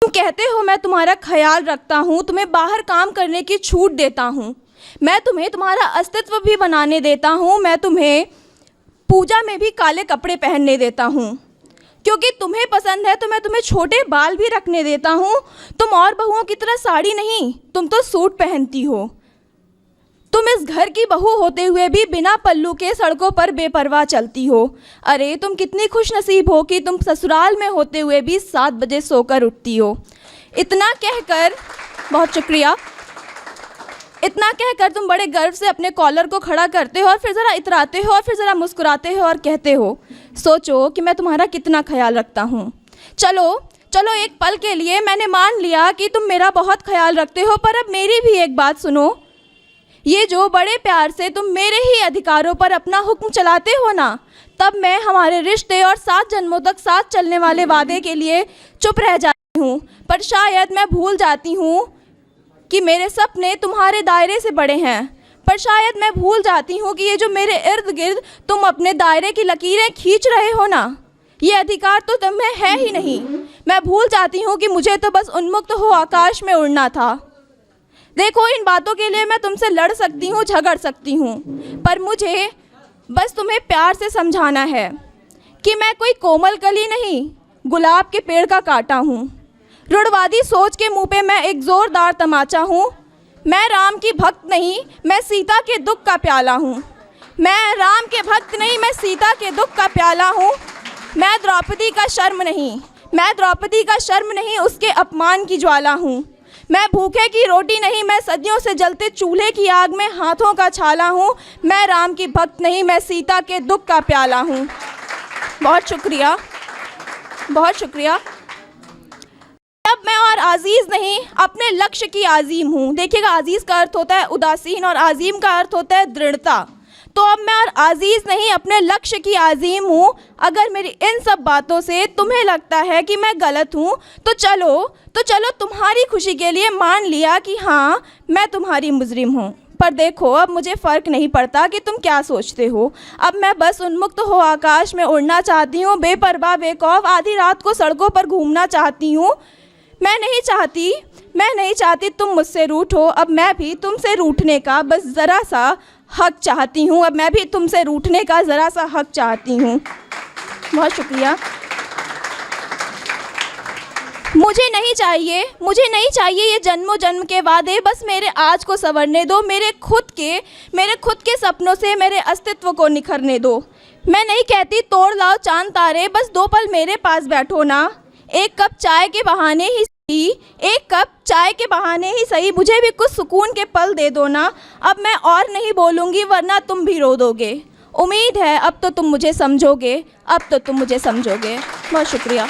तुम कहते हो मैं तुम्हारा ख्याल रखता हूँ, तुम्हें बाहर काम करने की छूट देता हूँ, मैं तुम्हें तुम्हारा अस्तित्व भी बनाने देता हूँ, मैं तुम्हें पूजा में भी काले कपड़े पहनने देता हूँ, क्योंकि तुम्हें पसंद है तो मैं तुम्हें छोटे बाल भी रखने देता हूँ। तुम और बहुओं की तरह साड़ी नहीं, तुम तो सूट पहनती हो। तुम इस घर की बहू होते हुए भी बिना पल्लू के सड़कों पर बेपरवाह चलती हो। अरे तुम कितनी खुश नसीब हो कि तुम ससुराल में होते हुए भी 7 बजे सोकर उठती हो। इतना कहकर, बहुत शुक्रिया, इतना कहकर तुम बड़े गर्व से अपने कॉलर को खड़ा करते हो और फिर ज़रा इतराते हो और फिर ज़रा मुस्कुराते हो और कहते हो, सोचो कि मैं तुम्हारा कितना ख्याल रखता हूँ। चलो चलो, एक पल के लिए मैंने मान लिया कि तुम मेरा बहुत ख्याल रखते हो, पर अब मेरी भी एक बात सुनो। ये जो बड़े प्यार से तुम मेरे ही अधिकारों पर अपना हुक्म चलाते हो ना, तब मैं हमारे रिश्ते और 7 जन्मों तक साथ चलने वाले वादे के लिए चुप रह जाती हूँ। पर शायद मैं भूल जाती हूँ कि मेरे सपने तुम्हारे दायरे से बड़े हैं। पर शायद मैं भूल जाती हूँ कि ये जो मेरे इर्द गिर्द तुम अपने दायरे की लकीरें खींच रहे हो ना, ये अधिकार तो तुम्हें है ही नहीं। मैं भूल जाती हूँ कि मुझे तो बस उन्मुक्त हो आकाश में उड़ना था। देखो, इन बातों के लिए मैं तुमसे लड़ सकती हूँ, झगड़ सकती हूँ, पर मुझे बस तुम्हें प्यार से समझाना है कि मैं कोई कोमल कली नहीं, गुलाब के पेड़ का कांटा हूँ। रूढ़वादी सोच के मुंह पे मैं एक ज़ोरदार तमाचा हूँ। मैं राम की भक्त नहीं, मैं सीता के दुख का प्याला हूँ। मैं राम के भक्त नहीं, मैं सीता के दुख का प्याला हूँ। मैं द्रौपदी का शर्म नहीं, मैं द्रौपदी का शर्म नहीं, उसके अपमान की ज्वाला हूँ। मैं भूखे की रोटी नहीं, मैं सदियों से जलते चूल्हे की आग में हाथों का छाला हूँ। मैं राम की भक्त नहीं, मैं सीता के दुख का प्याला हूँ। बहुत शुक्रिया, बहुत शुक्रिया। अब मैं और आज़ीज़ नहीं, अपने लक्ष्य की आज़ीम हूँ। देखिएगा, आज़ीज़ का अर्थ होता है उदासीन और आज़ीम का अर्थ होता है दृढ़ता। तो अब मैं और आज़ीज़ नहीं, अपने लक्ष्य की आज़ीम हूँ। अगर मेरी इन सब बातों से तुम्हें लगता है कि मैं गलत हूँ, तो चलो तुम्हारी खुशी के लिए मान लिया कि हाँ, मैं तुम्हारी मुजरिम हूँ। पर देखो, अब मुझे फ़र्क नहीं पड़ता कि तुम क्या सोचते हो। अब मैं बस उन्मुक्त हो आकाश में उड़ना चाहती हूँ, बेपरवाह बेखौफ आधी रात को सड़कों पर घूमना चाहती हूँ। मैं नहीं चाहती तुम मुझसे रूठो। अब मैं भी तुमसे रूठने का बस ज़रा सा हक चाहती हूँ। अब मैं भी तुमसे रूठने का ज़रा सा हक चाहती हूँ। बहुत शुक्रिया। मुझे नहीं चाहिए ये जन्मों जन्म के वादे, बस मेरे आज को संवरने दो। मेरे खुद के सपनों से मेरे अस्तित्व को निखरने दो। मैं नहीं कहती तोड़ लाओ चांद तारे, बस 2 पल मेरे पास बैठो ना। एक कप चाय के बहाने ही सही मुझे भी कुछ सुकून के पल दे दो ना। अब मैं और नहीं बोलूँगी, वरना तुम भी रो दोगे। उम्मीद है अब तो तुम मुझे समझोगे। बहुत शुक्रिया।